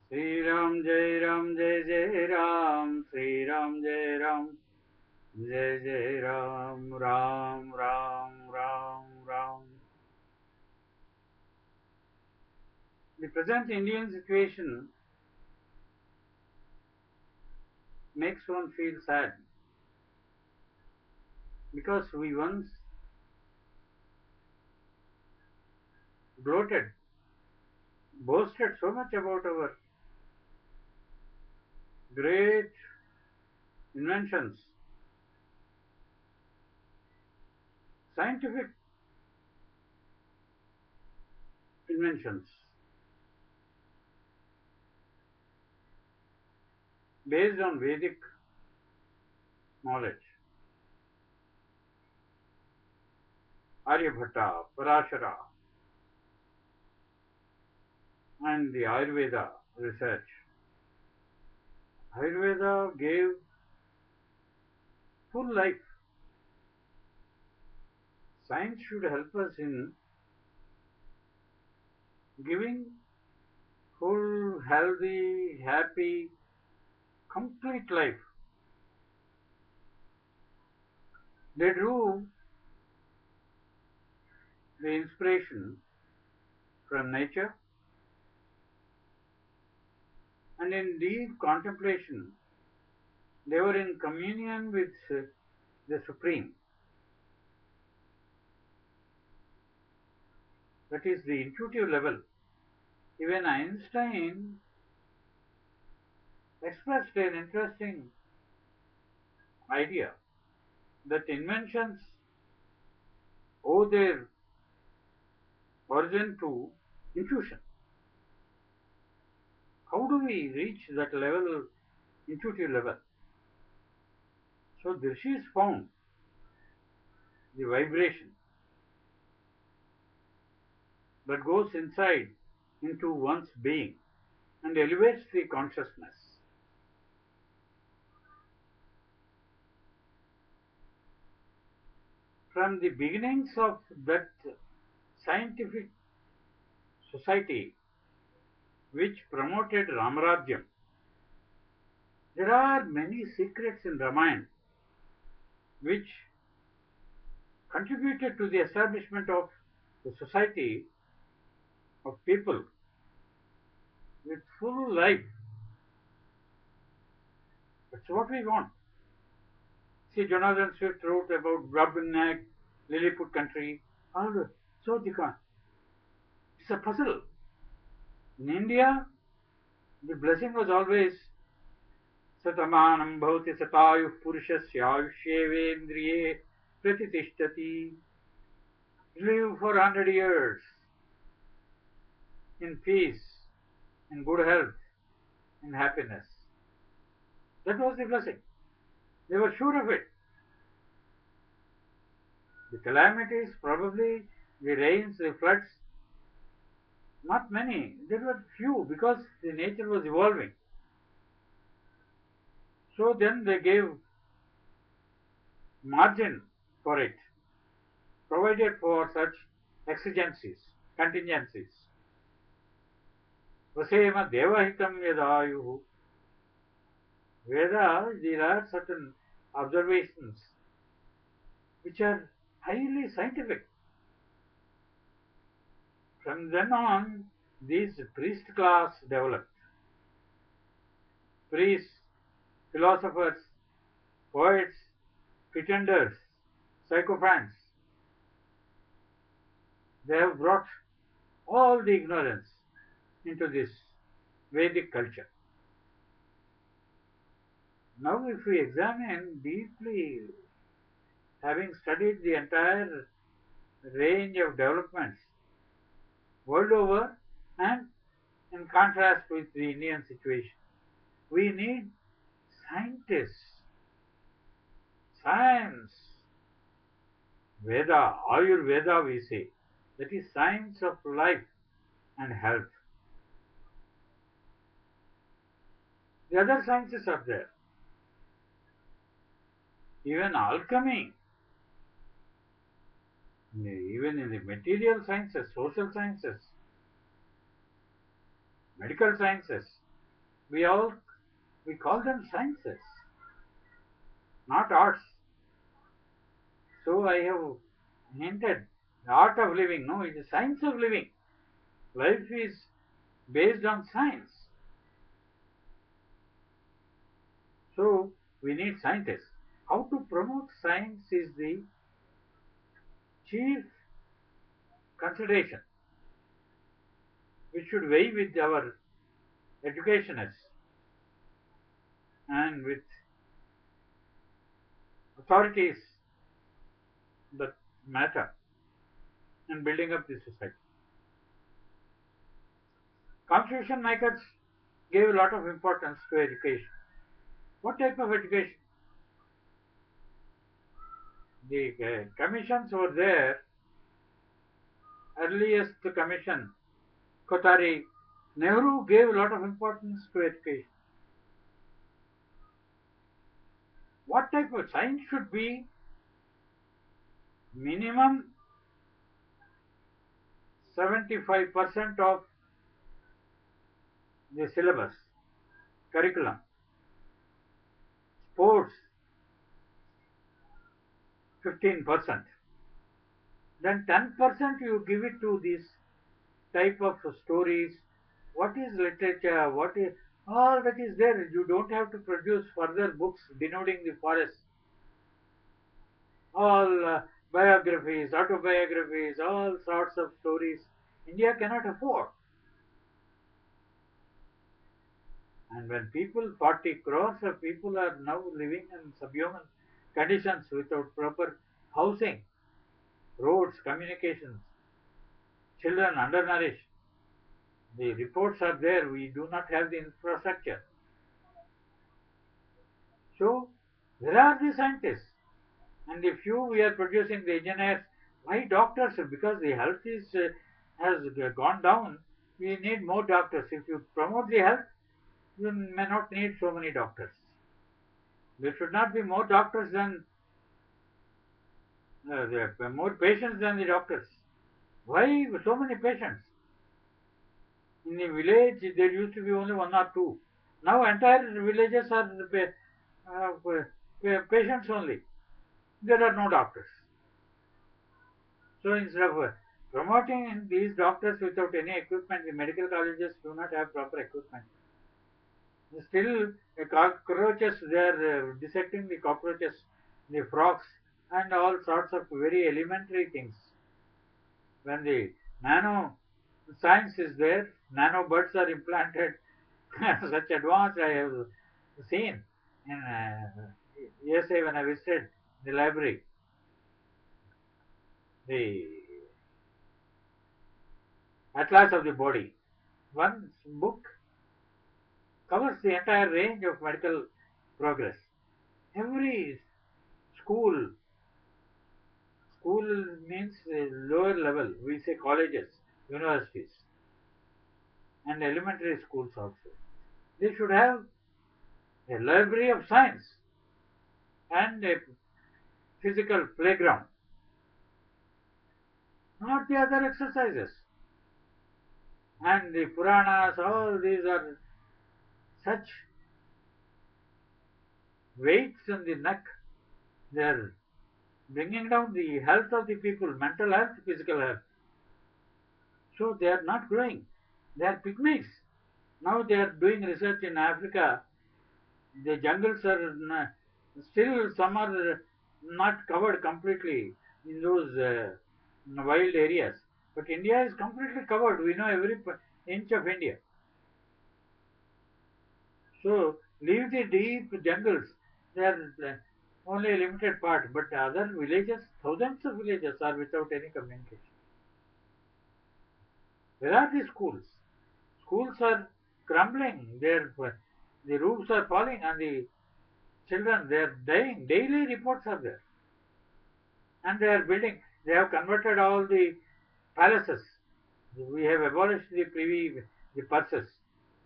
Sri Ram Jai Ram Jai Jai Ram Sri Ram Jai Ram Jai Jai Ram Ram Ram Ram Ram. The present Indian situation makes one feel sad because we once gloated, boasted so much about our great inventions, scientific inventions based on Vedic knowledge. Aryabhatta, Parashara, and the Ayurveda research. Ayurveda gave full life. Science should help us in giving full, healthy, happy, complete life. They drew the inspiration from nature, and in deep contemplation, they were in communion with the Supreme. That is the intuitive level. Even Einstein expressed an interesting idea that inventions owe their origin to intuition. How do we reach that level, intuitive level? So the rishis found the vibration that goes inside into one's being and elevates the consciousness. From the beginnings of that scientific society which promoted Ramarajyam, there are many secrets in Ramayana which contributed to the establishment of the society of people with full life. That's what we want. See, Jonathan Swift wrote about Brahmanak, Lilliput country. All the, so it's a puzzle. In India, the blessing was always Satamanam bhavati satayuh purushasya ayushyevendriye pratitishthati. Live for 100 years in peace, in good health, in happiness. That was the blessing. They were sure of it. The calamities, probably the rains, the floods, not many. There were few because the nature was evolving. So then they gave margin for it, provided for such exigencies, contingencies. Vasema devahitam yadayuhu. Veda, there are certain observations which are highly scientific. From then on, these priest class developed. Priests, philosophers, poets, pretenders, sycophants. They have brought all the ignorance into this Vedic culture. Now, if we examine deeply, having studied the entire range of developments world over and in contrast with the Indian situation, we need scientists, science, Veda, Ayurveda we say, that is science of life and health. The other sciences are there. Even alchemy, even in the material sciences, social sciences, medical sciences, We all we call them sciences, not arts. So I have hinted the art of living. No, it is science of living. Life is based on science. So we need scientists. How to promote science is the chief consideration which should weigh with our educationists and with authorities that matter in building up the society. Constitution makers gave a lot of importance to education. What type of education? The commissions were there. Earliest commission, Kotari, Nehru gave a lot of importance to education. What type of science should be minimum 75% of the syllabus, curriculum, sports 15%, then 10% you give it to this type of stories. What is literature? What is all that is there? You don't have to produce further books denuding the forest. All biographies, autobiographies, all sorts of stories. India cannot afford. And when people, 40 crores of people are now living in subhuman conditions without proper housing, roads, communications, children undernourished, the reports are there, we do not have the infrastructure. So, where are the scientists? And if we are producing the engineers, why doctors? Because the health has gone down. We need more doctors. If you promote the health, you may not need so many doctors. There should not be more doctors than there are more patients than the doctors. Why so many patients? In the village, there used to be only one or two. Now entire villages are patients only. There are no doctors. So instead of promoting these doctors without any equipment, the medical colleges do not have proper equipment. Still, the cockroaches, they are dissecting the cockroaches, the frogs, and all sorts of very elementary things. When the nano science is there, nano birds are implanted. Such advanced I have seen in USA when I visited the library. The Atlas of the Body. One book covers the entire range of medical progress. Every school, school means lower level, we say colleges, universities, and elementary schools also. They should have a library of science and a physical playground, not the other exercises. And the Puranas, all these are such weights on the neck. They are bringing down the health of the people, mental health, physical health. So they are not growing. They are pygmies. Now they are doing research in Africa. The jungles are still, some are not covered completely in those wild areas. But India is completely covered. We know every inch of India. So leave the deep jungles. They are only a limited part. But other villages, thousands of villages are without any communication. Where are the schools? Schools are crumbling. The roofs are falling and the children, they are dying. Daily reports are there. And they are building. They have converted all the palaces. We have abolished the privy, the purses,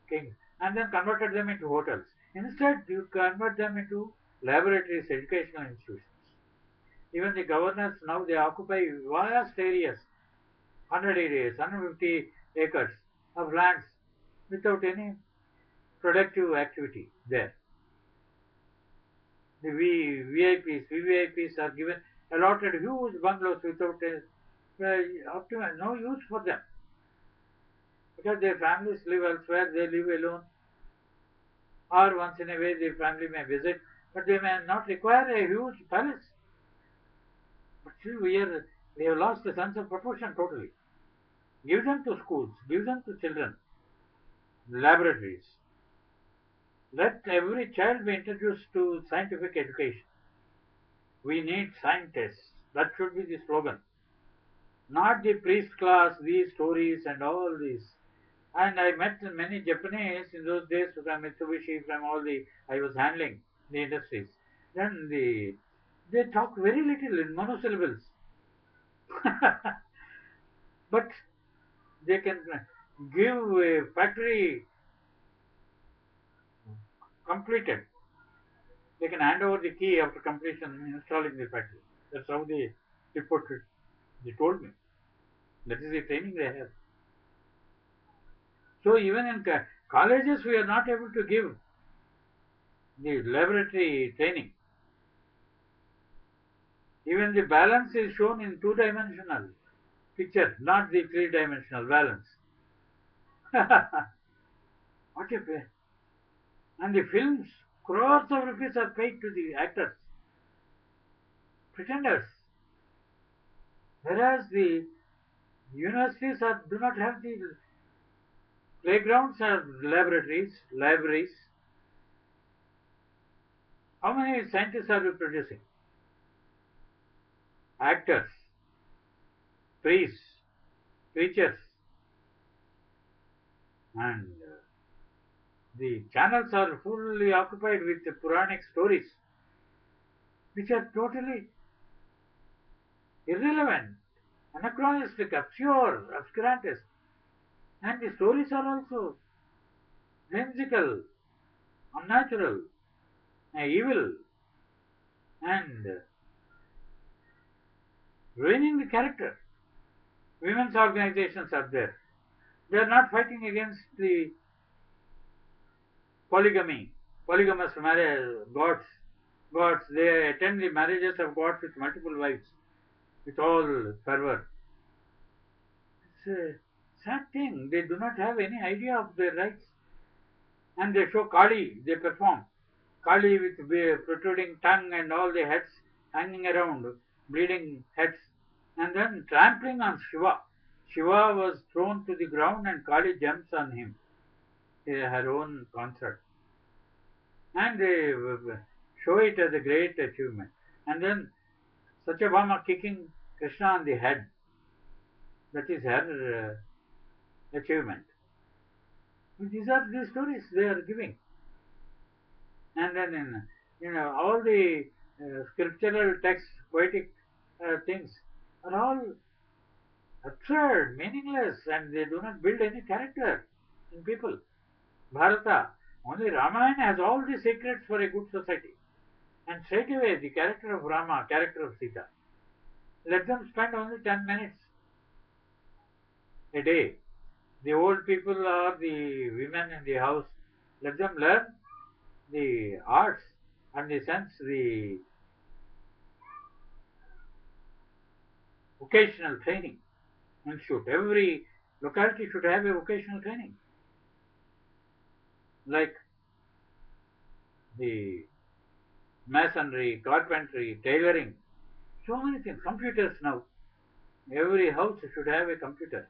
kings, and then converted them into hotels. Instead, you convert them into laboratories, educational institutions. Even the governors now they occupy vast areas, 100 areas, 150 acres of lands without any productive activity there. The VIPs, VVIPs are given allotted huge bungalows without no use for them because their families live elsewhere, they live alone, or once in a way their family may visit, but they may not require a huge palace. But still we have lost the sense of proportion totally. Give them to schools, give them to children, laboratories. Let every child be introduced to scientific education. We need scientists. That should be the slogan. Not the priest class, these stories and all these. And I met many Japanese in those days from Mitsubishi, from all the, I was handling the industries. Then they talk very little in monosyllables. But they can give a factory completed. They can hand over the key after completion installing the factory. That's how they reported. They told me. That is the training they have. So even in colleges, we are not able to give the laboratory training. Even the balance is shown in two-dimensional picture, not the three-dimensional balance. What a pay. And the films, crores of rupees are paid to the actors, pretenders. Whereas the universities do not have the playgrounds or laboratories, libraries. How many scientists are we producing? Actors, priests, preachers, and the channels are fully occupied with the Puranic stories, which are totally irrelevant, anachronistic, obscure, obscurantist. And the stories are also whimsical, unnatural, evil, and ruining the character. Women's organizations are there. They are not fighting against the polygamy, polygamous marriage, gods. They attend the marriages of gods with multiple wives, with all fervor. It's a sad thing. They do not have any idea of their rights. And they show Kali, they perform. Kali with protruding tongue and all the heads hanging around, bleeding heads, and then trampling on Shiva. Shiva was thrown to the ground and Kali jumps on him. Her own concert. And they show it as a great achievement. And then Satyabhama kicking Krishna on the head. That is her achievement. These are the stories they are giving. And then all the scriptural texts, poetic things are all absurd, meaningless, and they do not build any character in people. Bharata, only Ramayana has all the secrets for a good society. And straight away the character of Rama, character of Sita. Let them spend only 10 minutes a day. The old people or the women in the house, let them learn the arts and the sense, the vocational training institute. Every locality should have a vocational training. Like the masonry, carpentry, tailoring, so many things. Computers now. Every house should have a computer.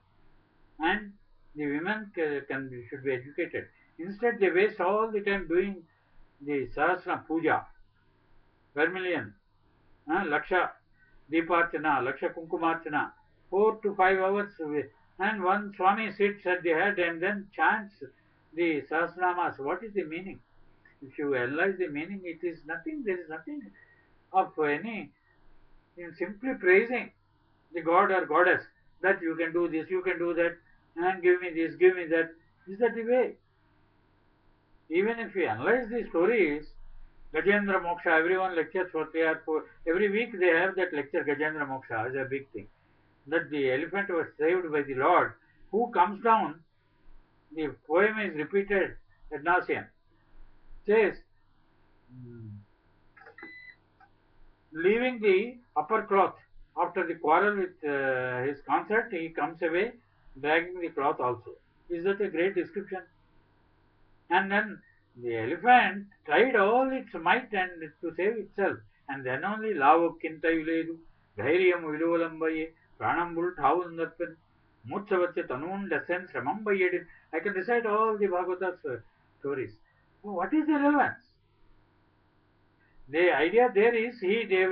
And the women should be educated. Instead, they waste all the time doing the Sahasra Puja, vermilion, Laksha Deeparchana, Laksha Kunkumarchana, 4 to 5 hours. And one Swami sits at the head and then chants the Sahasranamas. What is the meaning? If you analyze the meaning, it is nothing. There is nothing of any in simply praising the god or goddess that you can do this, you can do that, and give me this, give me that. Is that the way? Even if we analyze the stories, Gajendra Moksha, everyone lectures for 3 or 4. Every week they have that lecture, Gajendra Moksha, as a big thing. That the elephant was saved by the Lord, who comes down. The poem is repeated ad nauseam, says, leaving the upper cloth after the quarrel with his consort, he comes away dragging the cloth also. Is that a great description? And then the elephant tried all its might and to save itself, and then only లావొక్కింతయు లేదు ధైర్యం విలువలంబయ్యే ప్రాణంబుల్ ఠావుందప్పన్ మూర్ఛవచ్చ తనుండెసెన్ శ్రమంబయ్యేడి. I can recite all the Bhagavata's stories. So what is the relevance? The idea there is they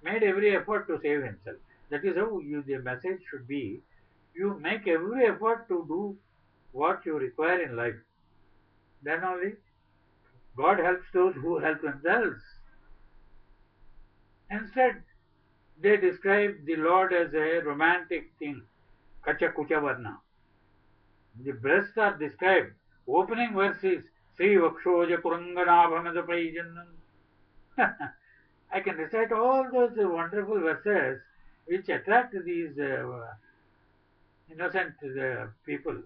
made every effort to save himself. That is how the message should be. You make every effort to do what you require in life. Then only God helps those who help themselves. Instead, they describe the Lord as a romantic thing. Kacha Kucha Varna. The breasts are described. Opening verse is Sri Vakshoja Kuranganabhamadapayajanam. I can recite all those wonderful verses which attract these innocent people.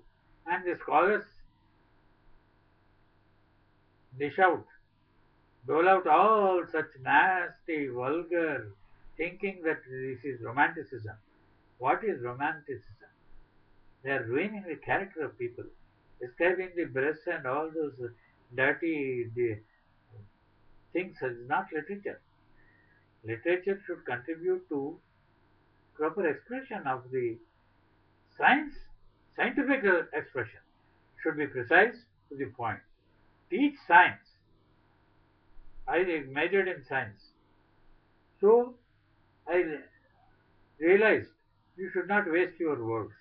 And the scholars, they shout, dole out all such nasty, vulgar thinking that this is romanticism. What is romanticism? They are ruining the character of people, describing the breasts and all those dirty things is not literature. Literature should contribute to proper expression of the scientific expression. Should be precise to the point. Teach science. I majored in science. So I realized you should not waste your words.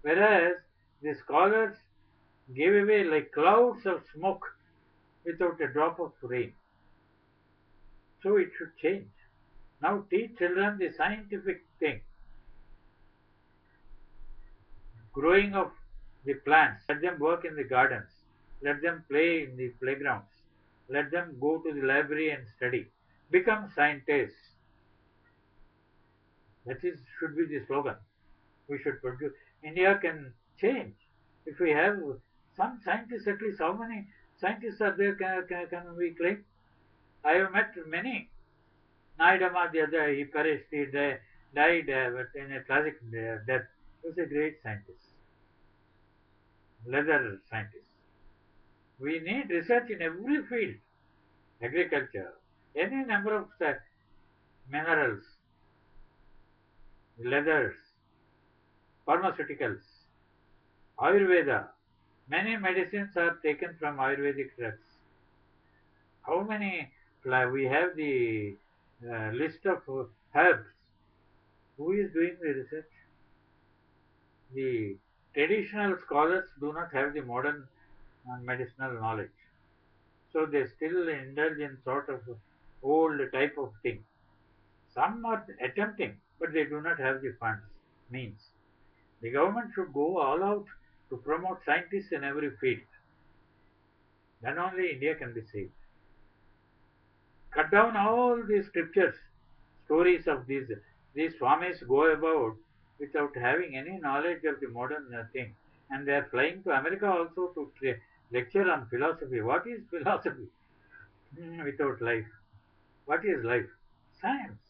Whereas the scholars gave away like clouds of smoke without a drop of rain. So it should change. Now teach children the scientific thing. Growing of the plants. Let them work in the gardens. Let them play in the playgrounds. Let them go to the library and study. Become scientists. That should be the slogan. We should produce. India can change. If we have some scientists, at least how many scientists are there can we claim? I have met many. Naidama, the other, he perished, he died but in a tragic death. He was a great scientist. Leather scientist. We need research in every field. Agriculture, any number of minerals, leathers, pharmaceuticals, Ayurveda. Many medicines are taken from Ayurvedic drugs. How many? We have the list of herbs. Who is doing the research? The traditional scholars do not have the modern medicinal knowledge. So they still indulge in sort of old type of thing. Some are attempting, but they do not have the funds, means. The government should go all out to promote scientists in every field. Then only India can be saved. Cut down all these scriptures, stories of these Swamis go about without having any knowledge of the modern thing. And they are flying to America also to lecture on philosophy. What is philosophy? Without life. What is life? Science.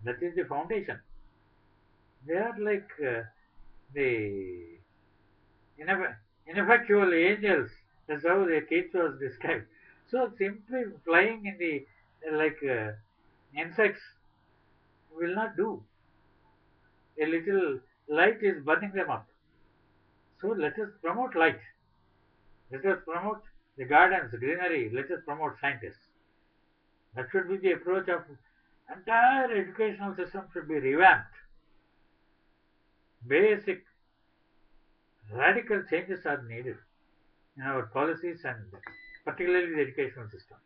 That is the foundation. They are like the ineffectual angels. That's how the kids was described. So simply flying in the like insects will not do. A little light is burning them up. So let us promote light. Let us promote the gardens, greenery. Let us promote scientists. That should be the approach of entire educational system should be revamped. Basic radical changes are needed in our policies and particularly the educational systems.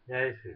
Jai Shri.